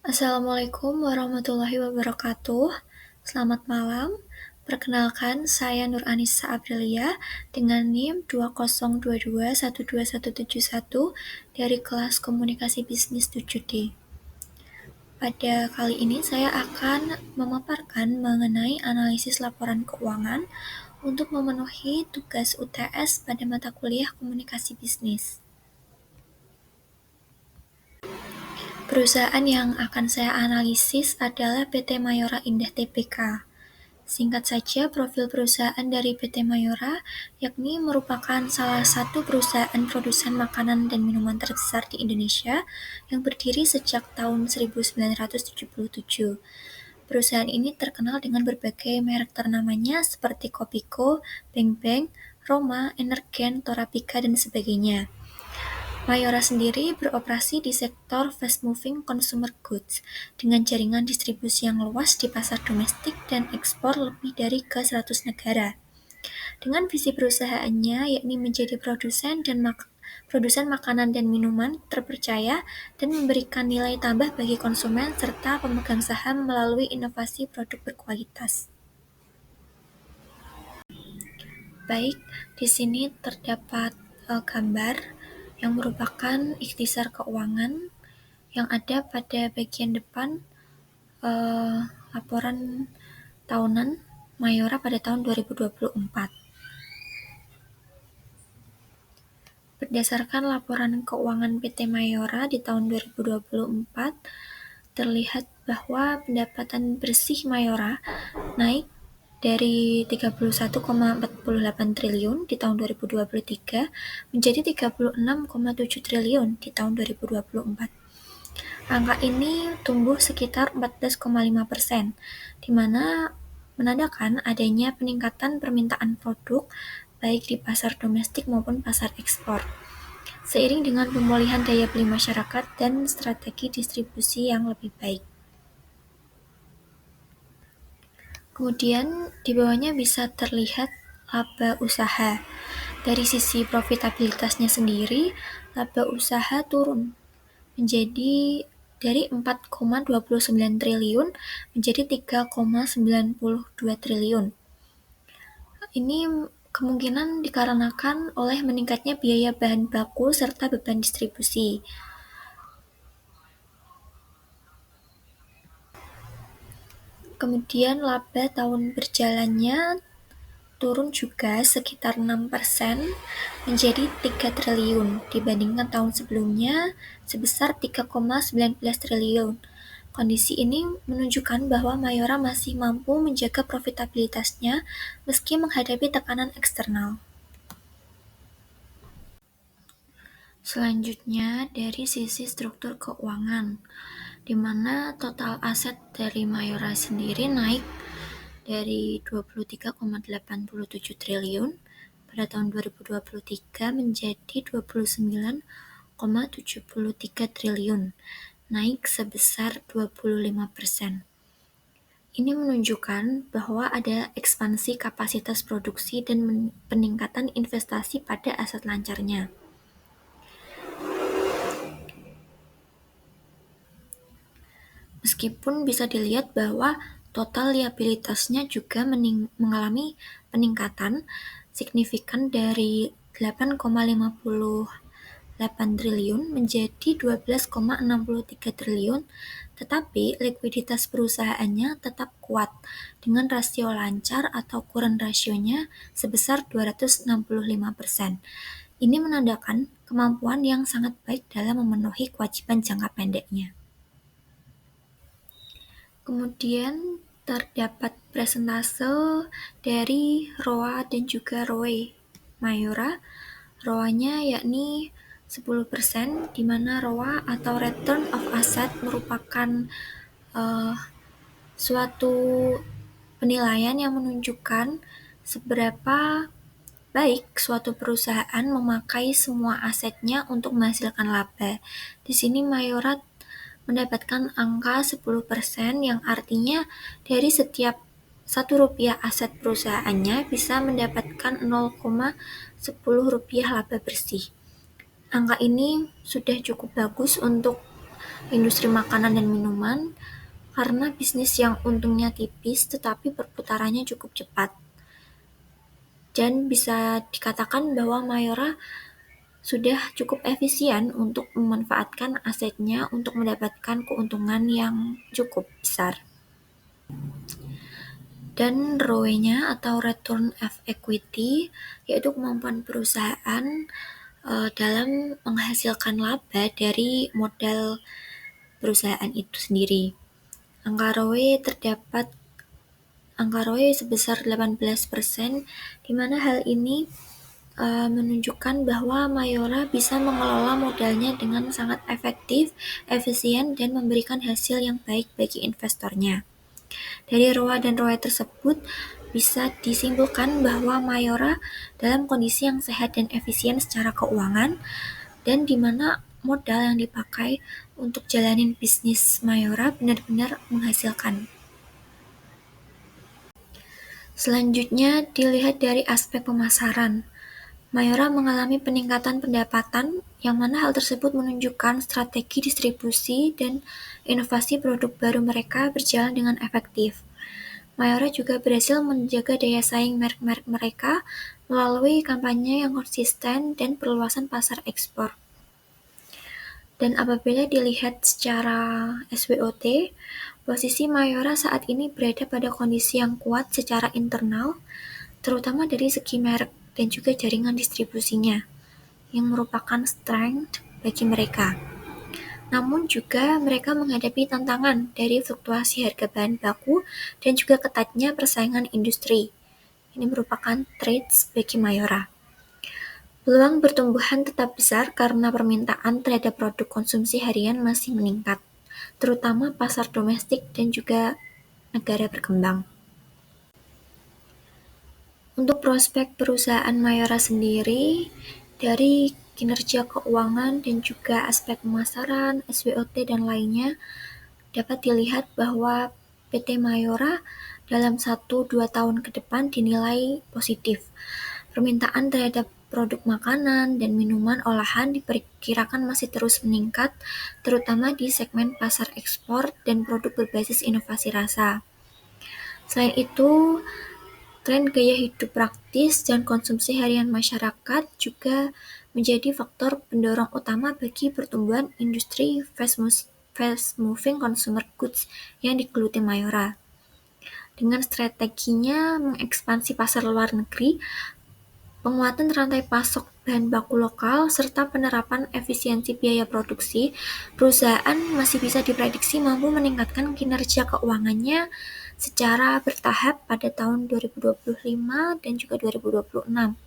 Assalamualaikum warahmatullahi wabarakatuh. Selamat malam. Perkenalkan, saya Nur Anissa Aprilia dengan NIM 202212171 dari kelas Komunikasi Bisnis 7D. Pada kali ini saya akan memaparkan mengenai analisis laporan keuangan untuk memenuhi tugas UTS pada mata kuliah Komunikasi Bisnis. Perusahaan yang akan saya analisis adalah PT Mayora Indah Tbk. Singkat saja, profil perusahaan dari PT Mayora yakni merupakan salah satu perusahaan produsen makanan dan minuman terbesar di Indonesia yang berdiri sejak tahun 1977. Perusahaan ini terkenal dengan berbagai merek ternamanya seperti Kopiko, Beng Beng, Roma, Energen, Torabika, dan sebagainya. Mayora sendiri beroperasi di sektor fast-moving consumer goods dengan jaringan distribusi yang luas di pasar domestik dan ekspor lebih dari ke 100 negara. Dengan visi perusahaannya yakni menjadi produsen makanan dan minuman terpercaya dan memberikan nilai tambah bagi konsumen serta pemegang saham melalui inovasi produk berkualitas. Baik, di sini terdapat gambar yang merupakan ikhtisar keuangan yang ada pada bagian depan laporan tahunan Mayora pada tahun 2024. Berdasarkan laporan keuangan PT Mayora di tahun 2024, terlihat bahwa pendapatan bersih Mayora naik dari 31,48 triliun di tahun 2023 menjadi 36,7 triliun di tahun 2024. Angka ini tumbuh sekitar 14,5%, di mana menandakan adanya peningkatan permintaan produk baik di pasar domestik maupun pasar ekspor, seiring dengan pemulihan daya beli masyarakat dan strategi distribusi yang lebih baik. Kemudian di bawahnya bisa terlihat laba usaha. Dari sisi profitabilitasnya sendiri, laba usaha turun menjadi dari 4,29 triliun menjadi 3,92 triliun. Ini kemungkinan dikarenakan oleh meningkatnya biaya bahan baku serta beban distribusi. Kemudian laba tahun berjalannya turun juga sekitar 6% menjadi 3 triliun dibandingkan tahun sebelumnya sebesar 3,19 triliun. Kondisi ini menunjukkan bahwa Mayora masih mampu menjaga profitabilitasnya meski menghadapi tekanan eksternal. Selanjutnya dari sisi struktur keuangan, di mana total aset dari Mayora sendiri naik dari 23,87 triliun pada tahun 2023 menjadi 29,73 triliun, naik sebesar 25%. Ini menunjukkan bahwa ada ekspansi kapasitas produksi dan peningkatan investasi pada aset lancarnya. Meskipun bisa dilihat bahwa total liabilitasnya juga mengalami peningkatan signifikan dari 8,58 triliun menjadi 12,63 triliun, tetapi likuiditas perusahaannya tetap kuat dengan rasio lancar atau current ratio-nya sebesar 265%. Ini menandakan kemampuan yang sangat baik dalam memenuhi kewajiban jangka pendeknya. Kemudian terdapat presentase dari ROA dan juga ROE Mayora. ROA-nya yakni 10%, di mana ROA atau Return of Asset merupakan suatu penilaian yang menunjukkan seberapa baik suatu perusahaan memakai semua asetnya untuk menghasilkan laba. Di sini Mayora mendapatkan angka 10% yang artinya dari setiap Rp1 aset perusahaannya bisa mendapatkan 0,10 rupiah laba bersih. Angka ini sudah cukup bagus untuk industri makanan dan minuman karena bisnis yang untungnya tipis tetapi perputarannya cukup cepat. Dan bisa dikatakan bahwa Mayora sudah cukup efisien untuk memanfaatkan asetnya untuk mendapatkan keuntungan yang cukup besar. Dan ROE-nya atau Return of Equity, yaitu kemampuan perusahaan dalam menghasilkan laba dari modal perusahaan itu sendiri. Angka ROE sebesar 18%, di mana hal ini menunjukkan bahwa Mayora bisa mengelola modalnya dengan sangat efektif, efisien, dan memberikan hasil yang baik bagi investornya. Dari ROA dan ROE tersebut bisa disimpulkan bahwa Mayora dalam kondisi yang sehat dan efisien secara keuangan, dan di mana modal yang dipakai untuk jalanin bisnis Mayora benar-benar menghasilkan. Selanjutnya dilihat dari aspek pemasaran. Mayora mengalami peningkatan pendapatan, yang mana hal tersebut menunjukkan strategi distribusi dan inovasi produk baru mereka berjalan dengan efektif. Mayora juga berhasil menjaga daya saing merek-merek mereka melalui kampanye yang konsisten dan perluasan pasar ekspor. Dan apabila dilihat secara SWOT, posisi Mayora saat ini berada pada kondisi yang kuat secara internal, terutama dari segi merek dan juga jaringan distribusinya, yang merupakan strength bagi mereka. Namun juga mereka menghadapi tantangan dari fluktuasi harga bahan baku dan juga ketatnya persaingan industri. Ini merupakan threats bagi Mayora. Peluang pertumbuhan tetap besar karena permintaan terhadap produk konsumsi harian masih meningkat, terutama pasar domestik dan juga negara berkembang. Untuk prospek perusahaan Mayora sendiri, dari kinerja keuangan dan juga aspek pemasaran, SWOT, dan lainnya, dapat dilihat bahwa PT Mayora dalam 1-2 tahun ke depan dinilai positif. Permintaan terhadap produk makanan dan minuman olahan diperkirakan masih terus meningkat, terutama di segmen pasar ekspor dan produk berbasis inovasi rasa. Selain itu, tren gaya hidup praktis dan konsumsi harian masyarakat juga menjadi faktor pendorong utama bagi pertumbuhan industri fast-moving consumer goods yang digeluti Mayora. Dengan strateginya mengekspansi pasar luar negeri, penguatan rantai pasok bahan baku lokal, serta penerapan efisiensi biaya produksi, perusahaan masih bisa diprediksi mampu meningkatkan kinerja keuangannya secara bertahap pada tahun 2025 dan juga 2026.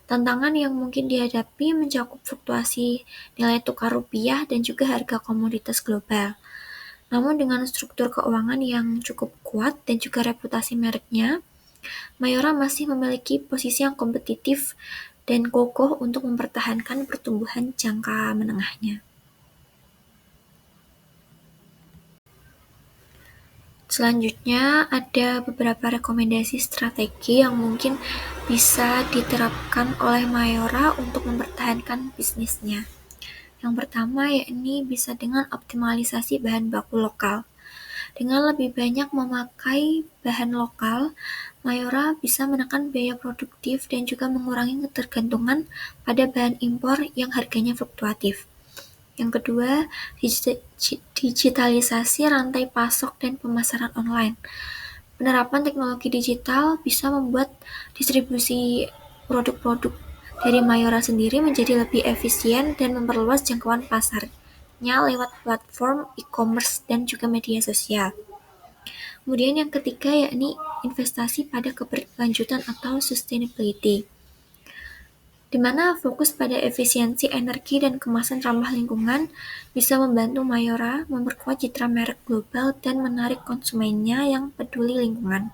Tantangan yang mungkin dihadapi mencakup fluktuasi nilai tukar rupiah dan juga harga komoditas global. Namun dengan struktur keuangan yang cukup kuat dan juga reputasi mereknya, Mayora masih memiliki posisi yang kompetitif dan kokoh untuk mempertahankan pertumbuhan jangka menengahnya. Selanjutnya, ada beberapa rekomendasi strategi yang mungkin bisa diterapkan oleh Mayora untuk mempertahankan bisnisnya. Yang pertama, yakni bisa dengan optimalisasi bahan baku lokal. Dengan lebih banyak memakai bahan lokal, Mayora bisa menekan biaya produktif dan juga mengurangi ketergantungan pada bahan impor yang harganya fluktuatif. Yang kedua, digitalisasi rantai pasok dan pemasaran online. Penerapan teknologi digital bisa membuat distribusi produk-produk dari Mayora sendiri menjadi lebih efisien dan memperluas jangkauan pasarnya lewat platform e-commerce dan juga media sosial. Kemudian yang ketiga yakni investasi pada keberlanjutan atau sustainability, di mana fokus pada efisiensi energi dan kemasan ramah lingkungan bisa membantu Mayora memperkuat citra merek global dan menarik konsumennya yang peduli lingkungan.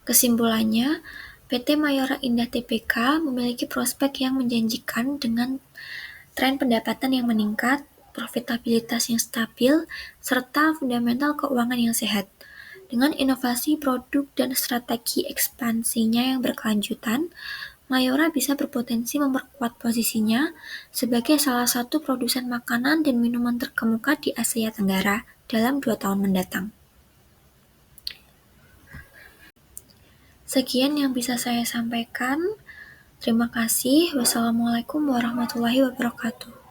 Kesimpulannya, PT Mayora Indah Tbk memiliki prospek yang menjanjikan dengan tren pendapatan yang meningkat, profitabilitas yang stabil, serta fundamental keuangan yang sehat. Dengan inovasi produk dan strategi ekspansinya yang berkelanjutan, Mayora bisa berpotensi memperkuat posisinya sebagai salah satu produsen makanan dan minuman terkemuka di Asia Tenggara dalam 2 tahun mendatang. Sekian yang bisa saya sampaikan. Terima kasih. Wassalamualaikum warahmatullahi wabarakatuh.